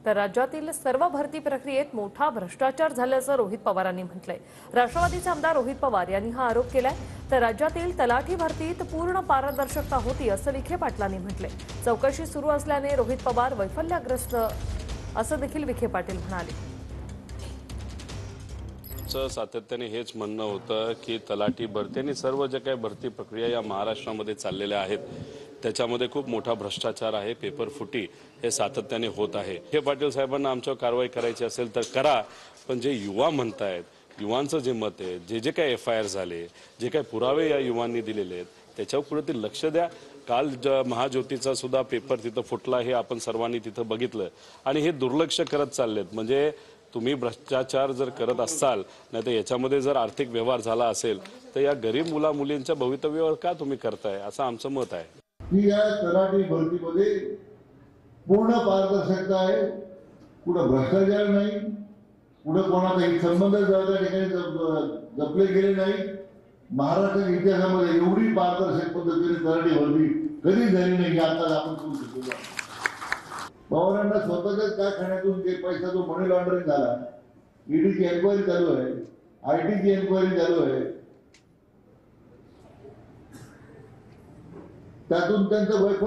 तर राज्यातील सर्व भरती प्रक्रियेत मोठा भ्रष्टाचार झाल्याचं रोहित पवारांनी म्हटलंय। राष्ट्रवादीचे आमदार रोहित पवार यांनी हा आरोप केलाय। तर राज्यातील तलाठी भरतीत पूर्ण पारदर्शकता होती असं विखे पाटलांनी म्हटलंय। चौकशी सुरू असल्याने रोहित पवार वैफल्यग्रस्त असं देखील विखे पाटील म्हणाले। सातत्याने हेच म्हणणं होतं की तलाठी भरती आणि सर्व जे काही भरती प्रक्रिया या महाराष्ट्रामध्ये चाललेल्या आहेत त्याच्यामध्ये खूप मोठा भ्रष्टाचार आहे, पेपर फुटी हे सातत्याने होत आहे। हे पाटील साहेबांना आमच्यावर कारवाई करायची असेल तर करा, पण जे युवा म्हणतायत, युवांचं जे मत आहे, जे जे काही FIR झाले, जे काही पुरावे या युवांनी दिलेले आहेत त्याच्यावर कुठेतरी लक्ष द्या। काल महाज्योतीचा सुद्धा पेपर तिथं फुटला हे आपण सर्वांनी तिथं बघितलं आणि हे दुर्लक्ष करत चाललेत। म्हणजे तुम्ही भ्रष्टाचार जर करत असाल नाही तर याच्यामध्ये जर आर्थिक व्यवहार झाला असेल तर या गरीब मुला मुलींच्या भवितव्यावर का तुम्ही करताय असं आमचं मत आहे। की या तलाठी भरतीमध्ये पूर्ण पारदर्शकता आहे, कुठं भ्रष्टाचार नाही, कुठं कोणाचाही संबंध त्या ठिकाणी जपले गेले नाही। महाराष्ट्राच्या इतिहासामध्ये एवढी पारदर्शक पद्धतीने तलाठी भरती कधी झाली नाही आता आपण करू शकतो। पवारांना स्वतःच्याच कारखान्यातून जे पैसा जो मनी लॉन्ड्रिंग झाला, ईडीची एन्क्वायरी चालू आहे, IT ची एन्क्वायरी चालू आहे, त्यातून त्यांचं वैफल्य